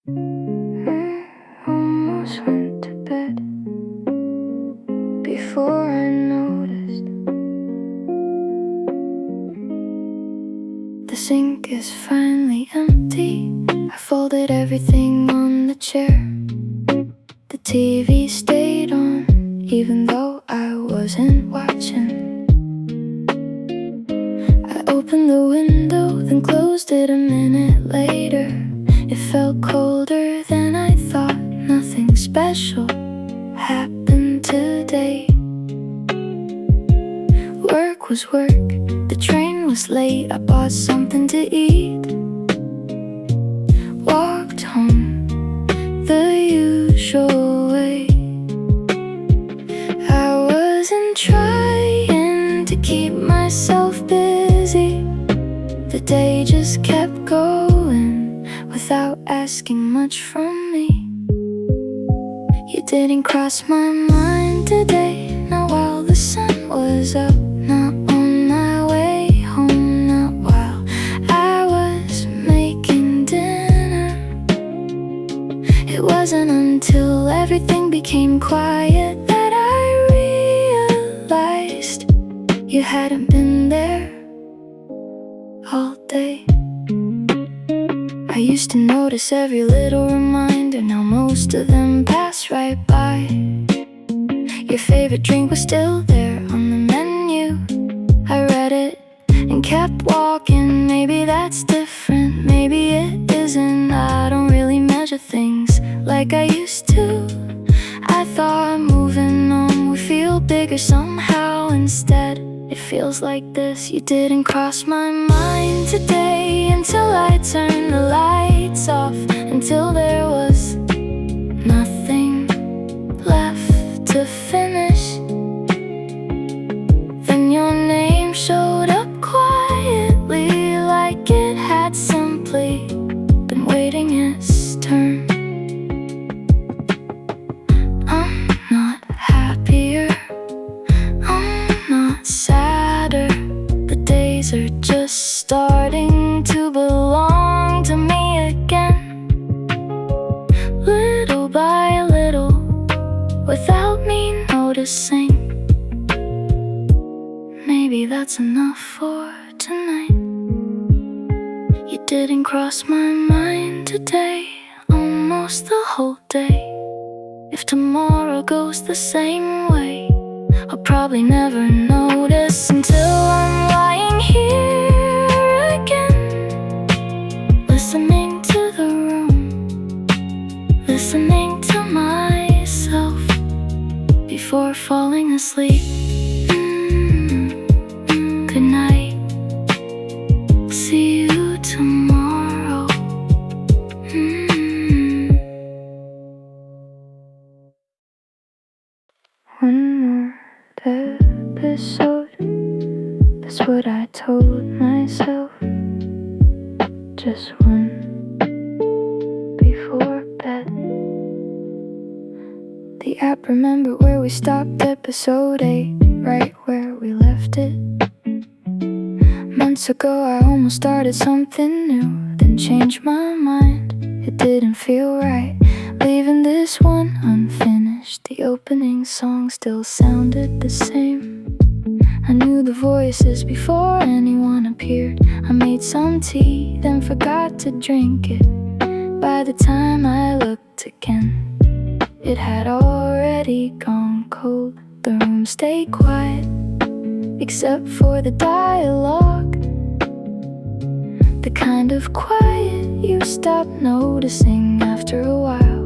I almost went to bed before I noticed the sink is finally empty. I folded everything on the chair. The TV stayed on even though I wasn't watching. I opened the window, then closed it a minute later. It felt colder than I thought. Nothing special happened today. Work was work, the train was late. I bought something to eat, walked home the usual way. I wasn't trying to keep myself busy. The day just kept going without asking much from me. You didn't cross my mind today, not while the sun was up, not on my way home, not while I was making dinner. It wasn't until everything became quiet that I realized you hadn't been there all day. I used to notice every little reminder, now most of them pass right by. Your favorite drink was still there on the menu. I read it and kept walking. Maybe that's different, maybe it isn't. I don't really measure things like I used to. I thought moving on would feel bigger somehow. Instead, it feels like this. You didn't cross my mind today until I turned the lights off, until there was nothing left to finish. Then your name showed up quietly, like it had simply been waiting its turn. I'm not happier, I'm not sadder. The days are just starting to belong to me again. Little by little, without me noticing. Maybe that's enough for tonight. You didn't cross my mind today, almost the whole day. If tomorrow goes the same way, I'll probably never notice until I'm lying here again, listening to the room, listening to myself before falling asleep. Good night, see you tomorrow. One more episode, that's what I told myself. Just one before bed. The app remembered where we stopped episode 8, right where we left it. Months ago I almost started something new, then changed my mind. It didn't feel right, leaving this one unfinished. The opening song still sounded the same. I knew the voices before anyone appeared. I made some tea, then forgot to drink it. By the time I looked again, it had already gone cold. The room stayed quiet, except for the dialogue. The kind of quiet you stop noticing after a while.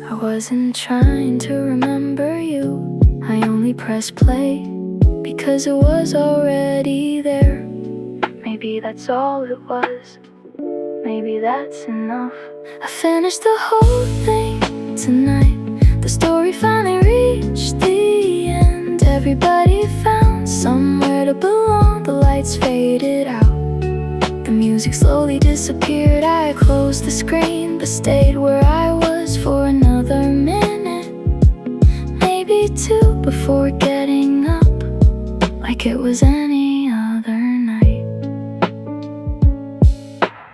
I wasn't trying to remember you, I only pressed play because it was already there. Maybe that's all it was, maybe that's enough. I finished the whole thing tonight. The story finally reached the end. Everybody found somewhere to belong. The lights faded out, the music slowly disappeared. I closed the screen but stayed where I was for another minute, maybe two, before getting up like it was any other night.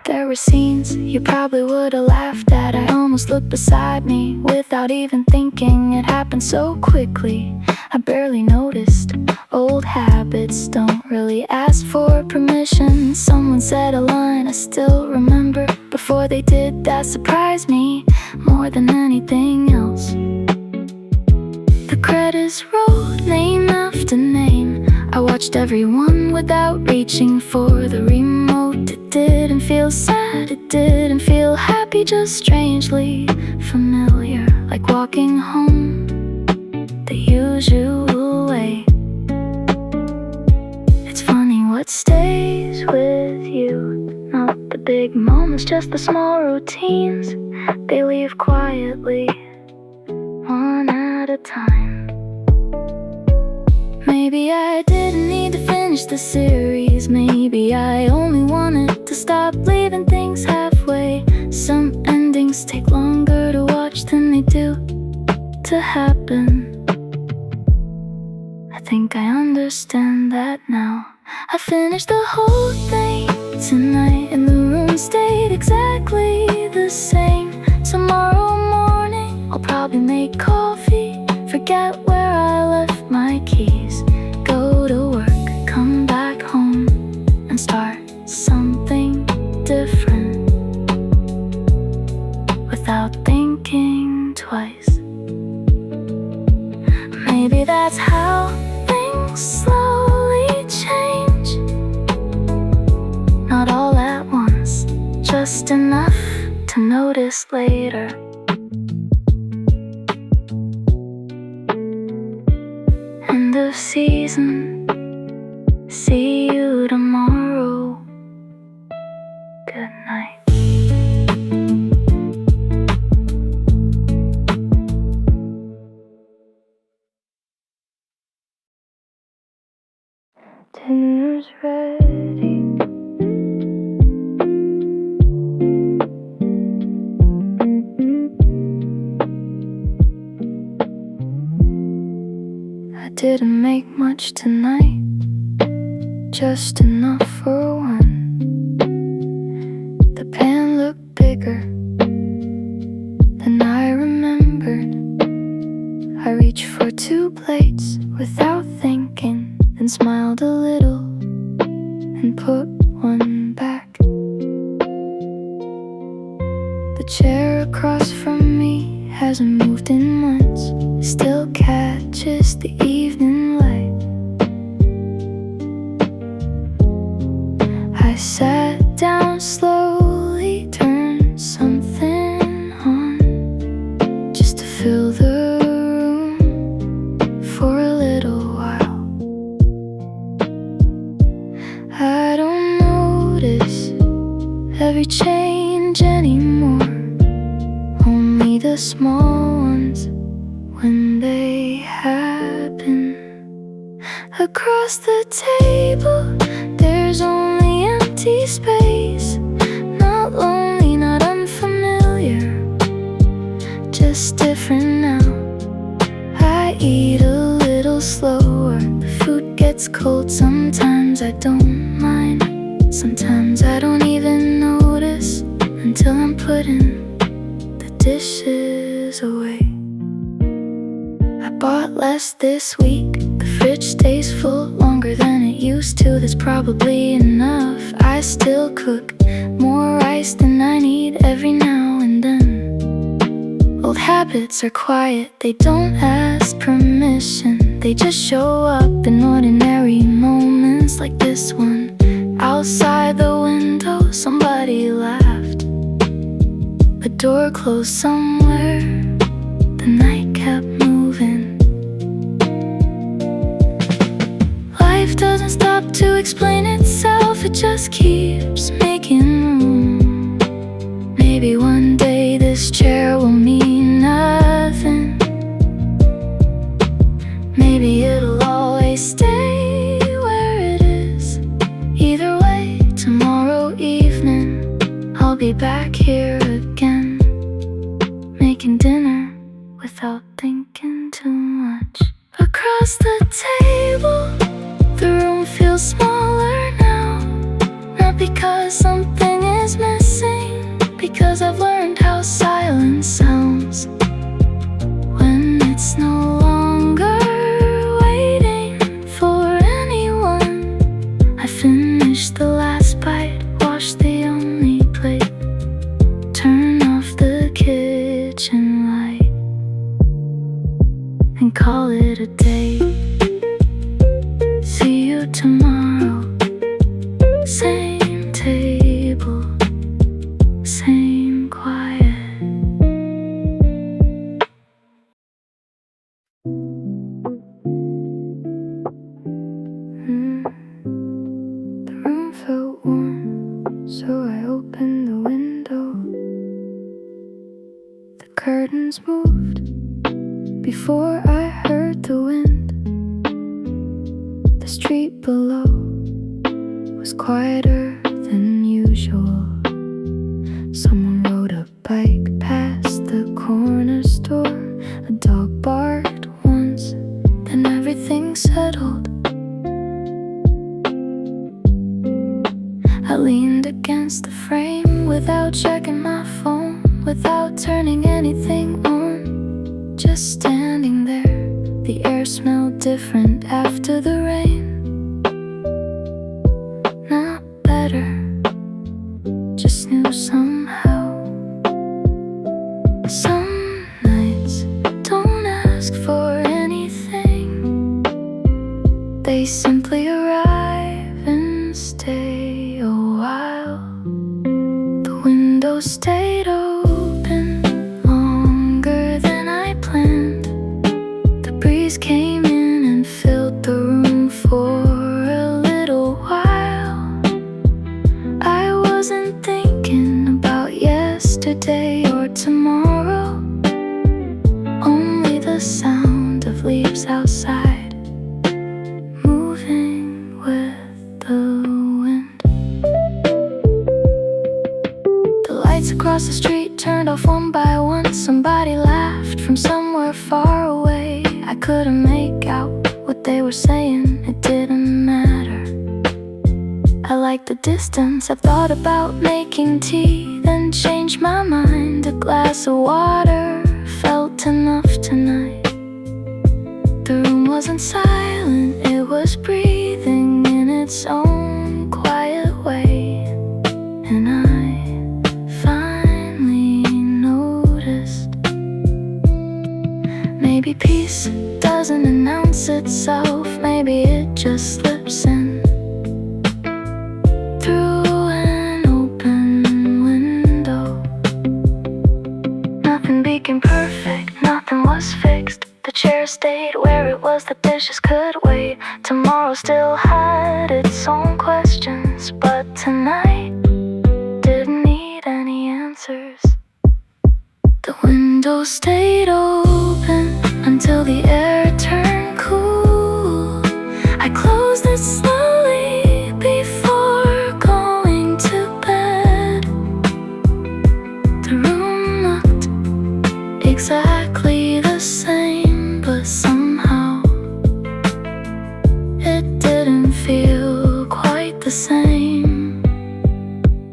There were scenes you probably probably would've laughed at. I almost looked beside me without even thinking. It happened so quickly, I barely noticed. Old habits don't really ask for permission. Someone said a line I still remember. Before they did, that surprised me more than anything else. The credits rolled, name after name. I watched everyone without reaching for the remote. It didn't feel sad, it didn't feel happy, just strangely familiar, like walking home the usual way. It's funny what stays with you, not the big moments, just the small routines. They leave quietly, one at a time. Maybe I didn't need to finish the series. Maybe I only wanted to stop leaving things halfway. Some endings take longer to watch than they do to happen. I think I understand that now. I finished the whole thing tonight, and the room stayed exactly the same. Tomorrow morning I'll probably make coffee, forget where I left my keys, go to work, come back home, and start something different without thinking twice. Maybe that's how things slowly change. Not all at once, just enough to notice later. End of season, see you tomorrow. Good night. Dinner's ready. I didn't make much tonight, just enough for one. The pan looked bigger than I remembered. I reached for 2 plates without thinking, then smiled a little and put one back. The chair across from me hasn't moved in months, it still catches the evening light. I sat down slowly, turned something on, just to fill the room for a little while. I don't notice every change anymore, only the small ones when they happen. Across the table, there's only empty space. Not lonely, not unfamiliar, just different now. I eat a little slower, the food gets cold. Sometimes I don't mind, sometimes I don't even notice until I'm putting the dishes away. I bought less this week, the fridge stays full longer than it used to. That's probably enough. I still cook more rice than I need every now and then. Old habits are quiet, they don't ask permission. They just show up in ordinary moments like this one. Outside the window, somebody laughed. A door closed somewhere, the night kept moving. Life doesn't stop to explain itself, it just keeps making room. Maybe one day this chair will mean nothing. Maybe it'll always stay where it is. Either way, tomorrow evening I'll be back here again, making dinner without thinking too much. Across the table, the room feels smaller now. Not because something is missing, because I've learned how silence sounds when it's no longer waiting for anyone. I finished the last bite, washed the only plate, turn off the kitchen light, and call it a day. See you tomorrow, same table, same quiet. The room felt warm, so I opened the window. The curtains moved before I heard the wind. The street below was quieter than usual. Someone rode a bike past the corner store. A dog barked once, then everything settled. I leaned against the frame without checking my phone, without turning anything on. Just standing there, the air smelled different after the rain. Not better, just knew somehow. Some nights don't ask for anything, they simply arrive and stay a while. The window stayed open longer than I planned. The breeze came in and filled the room for a little while. I wasn't thinking about yesterday or tomorrow, only the sound of leaves outside moving with the wind. The lights across the street turned off one by one. Somebody laughed from somewhere far away. I couldn't make out what they were saying, it didn't matter. I liked the distance. I thought about making tea, then changed my mind. A glass of water felt enough tonight. The room wasn't silent, it was breathing in its own quiet way. And I finally noticed, maybe peace doesn't announce itself, maybe it just slips in through an open window. Nothing became perfect, nothing was fixed. The chair stayed where it was, the dishes could wait. Tomorrow still had its own questions, but tonight didn't need any answers. The window stayed open until the air turned cool. I closed it slowly before going to bed. The room looked exactly the same, but somehow it didn't feel quite the same.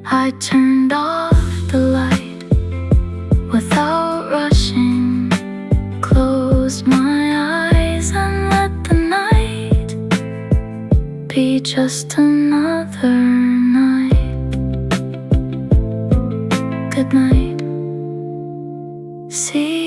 I turned off the light without rushing, closed my eyes and let the night be just another night. Good night. See